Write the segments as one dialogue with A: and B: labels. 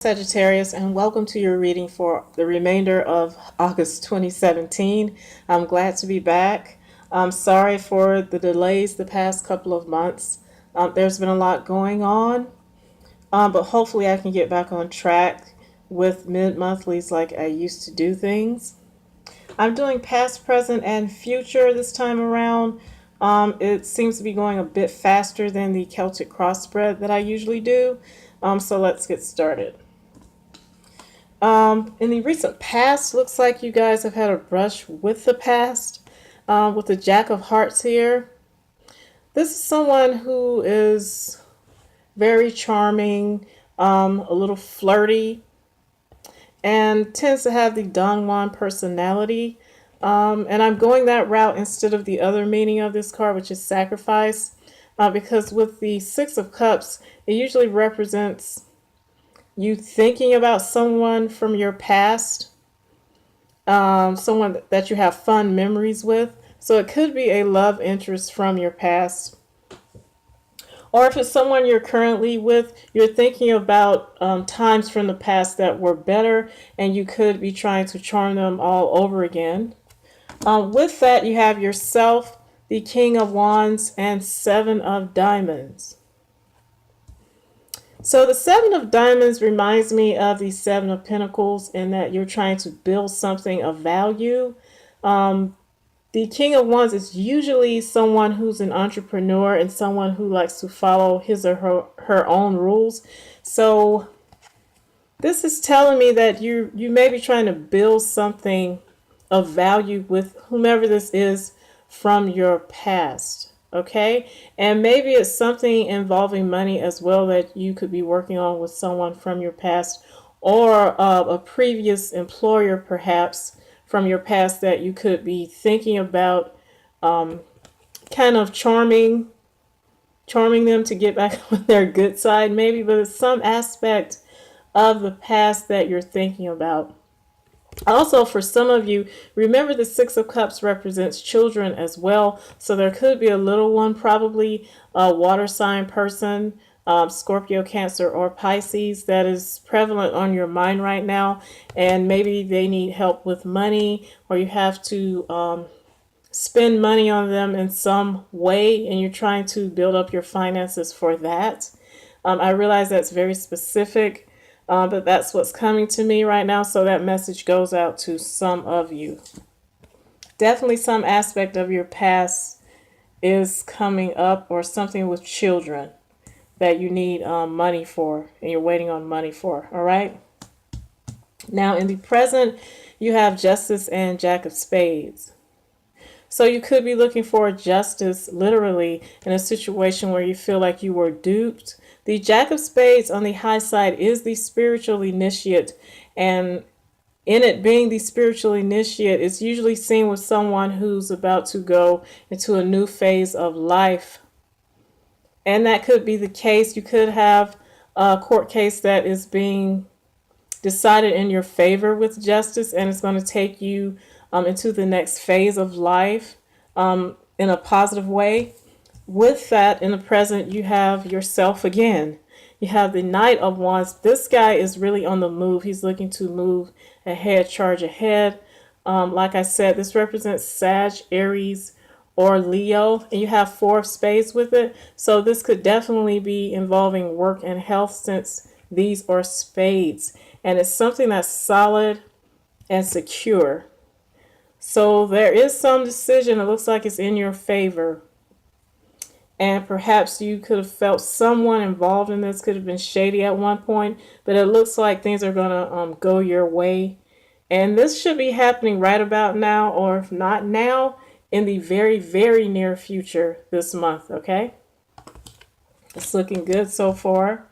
A: Sagittarius, and welcome to your reading for the remainder of August 2017. I'm glad to be back. I'm sorry for the delays the past couple of months. There's been a lot going on, but hopefully I can get back on track with mid-monthlies like I used to do things. I'm doing past, present, and future this time around. It seems to be going a bit faster than the Celtic cross spread that I usually do. So let's get started. In the recent past, looks like you guys have had a brush with the past, with the Jack of Hearts here. This is someone who is very charming, a little flirty, and tends to have the Don Juan personality. And I'm going that route instead of the other meaning of this card, which is sacrifice, because with the Six of Cups, it usually represents you thinking about someone from your past, someone that you have fun memories with. So it could be a love interest from your past. Or if it's someone you're currently with, you're thinking about times from the past that were better, and you could be trying to charm them all over again. With that, you have yourself, the King of Wands, and Seven of Diamonds. So the Seven of Diamonds reminds me of the Seven of Pentacles in that you're trying to build something of value. The King of Wands is usually someone who's an entrepreneur and someone who likes to follow his or her own rules. So this is telling me that you may be trying to build something of value with whomever this is from your past. Okay, and maybe it's something involving money as well that you could be working on with someone from your past, or a previous employer perhaps from your past that you could be thinking about, kind of charming them to get back on their good side maybe, but it's some aspect of the past that you're thinking about. Also, for some of you, remember the Six of Cups represents children as well. So there could be a little one, probably a water sign person, Scorpio, Cancer, or Pisces, that is prevalent on your mind right now. And maybe they need help with money, or you have to spend money on them in some way, and you're trying to build up your finances for that. I realize that's very specific. But that's what's coming to me right now, so that message goes out to some of you. Definitely some aspect of your past is coming up, or something with children that you need money for, and you're waiting on money for, all right? Now, in the present, you have Justice and Jack of Spades. So you could be looking for justice, literally, in a situation where you feel like you were duped. The Jack of Spades on the high side is the spiritual initiate, and in it being the spiritual initiate, it's usually seen with someone who's about to go into a new phase of life. And that could be the case. You could have a court case that is being decided in your favor with justice, and it's going to take you into the next phase of life in a positive way. With that, in the present, you have yourself again. You have the Knight of Wands. This guy is really on the move. He's looking to move ahead, charge ahead. Like I said, this represents Sag, Aries, or Leo. And you have Four of Spades with it. So this could definitely be involving work and health, since these are spades. And it's something that's solid and secure. So there is some decision. It looks like it's in your favor. And perhaps you could have felt someone involved in this could have been shady at one point, but it looks like things are going to go your way. And this should be happening right about now, or if not now, in the very, very near future this month, okay? It's looking good so far.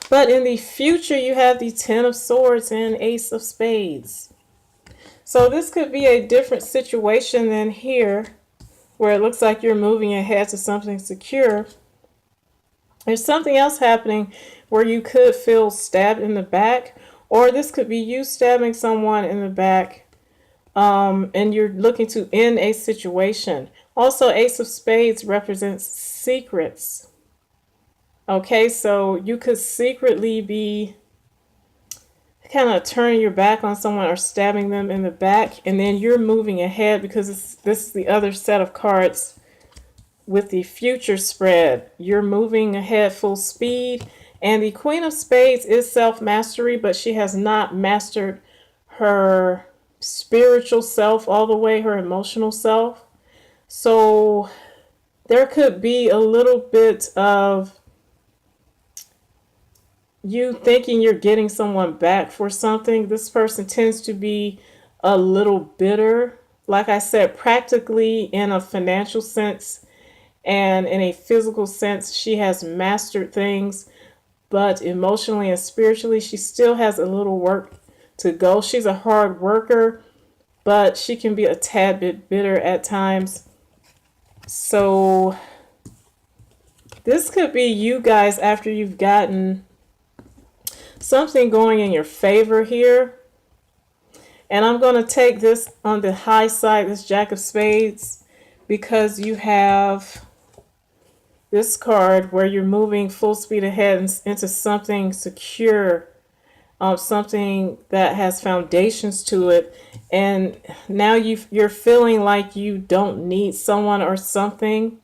A: But in the future, you have the Ten of Swords and Ace of Spades. So this could be a different situation than here, where it looks like you're moving ahead to something secure. There's something else happening where you could feel stabbed in the back, or this could be you stabbing someone in the back, and you're looking to end a situation. Also, Ace of Spades represents secrets. Okay, so you could secretly be kind of turning your back on someone or stabbing them in the back, and then you're moving ahead because this is the other set of cards with the future spread. You're moving ahead full speed, and the Queen of Spades is self-mastery, but she has not mastered her spiritual self all the way, her emotional self. So there could be a little bit of you thinking you're getting someone back for something. This person tends to be a little bitter. Like I said, practically in a financial sense and in a physical sense, she has mastered things, but emotionally and spiritually, she still has a little work to go. She's a hard worker, but she can be a tad bit bitter at times. So this could be you guys after you've gotten something going in your favor here. And I'm going to take this on the high side, this Jack of Spades, because you have this card where you're moving full speed ahead into something secure, something that has foundations to it. And now you're feeling like you don't need someone or something.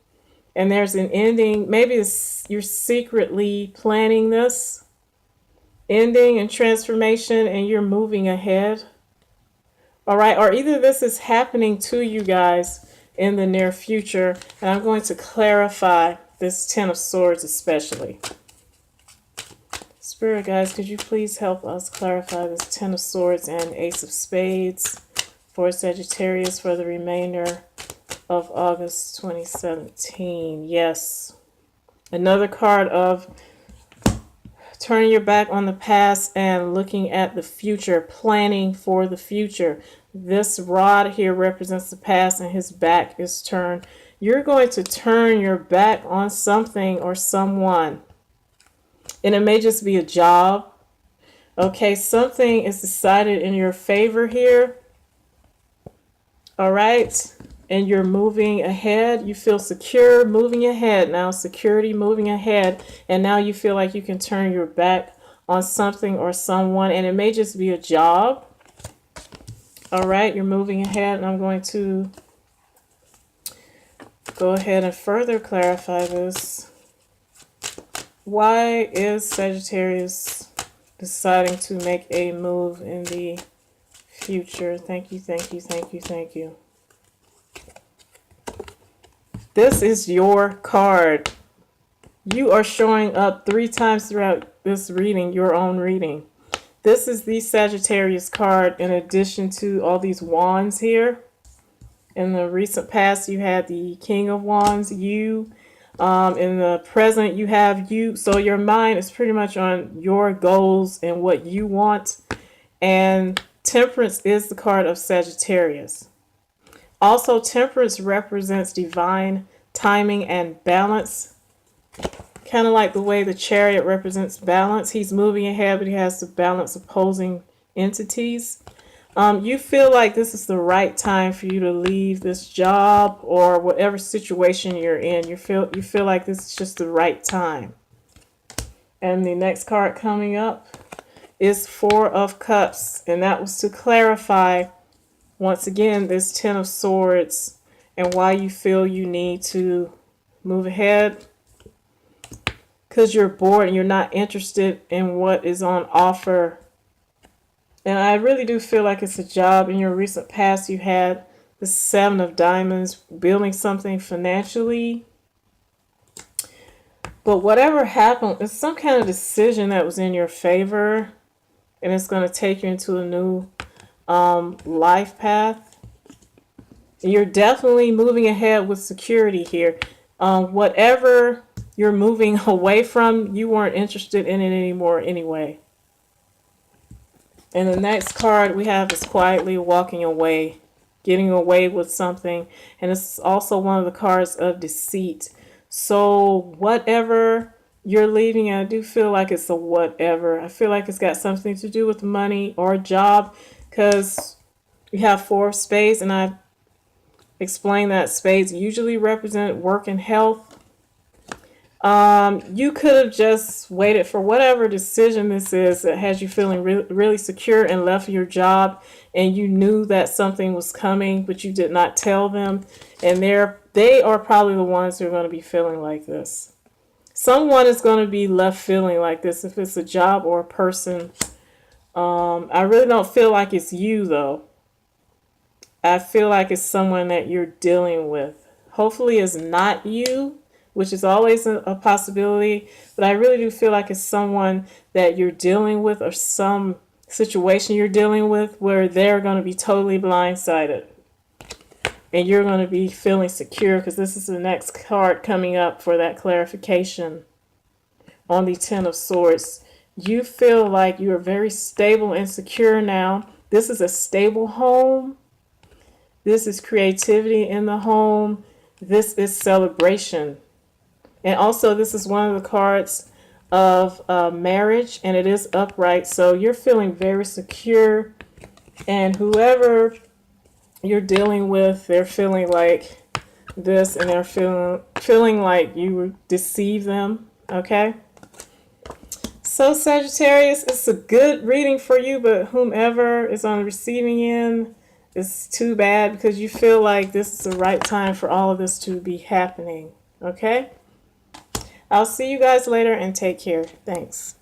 A: And there's an ending. Maybe you're secretly planning this ending and transformation, and you're moving ahead. All right, or either this is happening to you guys in the near future, and I'm going to clarify this Ten of Swords especially. Spirit guys, could you please help us clarify this Ten of Swords and Ace of Spades for Sagittarius for the remainder of August 2017? Yes. Another card of turning your back on the past and looking at the future, planning for the future. This rod here represents the past and his back is turned. You're going to turn your back on something or someone. And it may just be a job. Okay, something is decided in your favor here. All right. And you're moving ahead. You feel secure moving ahead now. Security moving ahead. And now you feel like you can turn your back on something or someone. And it may just be a job. All right. You're moving ahead. And I'm going to go ahead and further clarify this. Why is Sagittarius deciding to make a move in the future? Thank you, thank you, thank you, thank you. This is your card. You are showing up 3 times throughout this reading, your own reading. This is the Sagittarius card in addition to all these wands here. In the recent past, you had the King of Wands, you. In the present, you have you. So your mind is pretty much on your goals and what you want. And Temperance is the card of Sagittarius. Also, Temperance represents divine timing and balance. Kind of like the way the Chariot represents balance. He's moving ahead, but he has to balance opposing entities. You feel like this is the right time for you to leave this job or whatever situation you're in. You feel like this is just the right time. And the next card coming up is Four of Cups. And that was to clarify, once again, this Ten of Swords and why you feel you need to move ahead. Because you're bored and you're not interested in what is on offer. And I really do feel like it's a job. In your recent past, you had the Seven of Diamonds, building something financially. But whatever happened, it's some kind of decision that was in your favor. And it's going to take you into a new life path. You're definitely moving ahead with security here. Whatever you're moving away from, you weren't interested in it anymore anyway. And the next card we have is quietly walking away, getting away with something. And it's also one of the cards of deceit. So whatever you're leaving, I do feel like it's a whatever. I feel like it's got something to do with money or a job, because you have Four of Spades, and I've explained that spades usually represent work and health. You could have just waited for whatever decision this is that has you feeling really secure and left your job, and you knew that something was coming, but you did not tell them. And they are probably the ones who are going to be feeling like this. Someone is going to be left feeling like this if it's a job or a person. I really don't feel like it's you though. I feel like it's someone that you're dealing with. Hopefully it's not you, which is always a possibility, but I really do feel like it's someone that you're dealing with or some situation you're dealing with where they're going to be totally blindsided. And you're going to be feeling secure because this is the next card coming up for that clarification on the Ten of Swords. You feel like you are very stable and secure now. This is a stable home. This is creativity in the home. This is celebration. And also, this is one of the cards of marriage, and it is upright. So you're feeling very secure. And whoever you're dealing with, they're feeling like this, and they're feeling like you deceive them. Okay? So Sagittarius, it's a good reading for you, but whomever is on the receiving end, it's too bad because you feel like this is the right time for all of this to be happening. Okay? I'll see you guys later and take care. Thanks.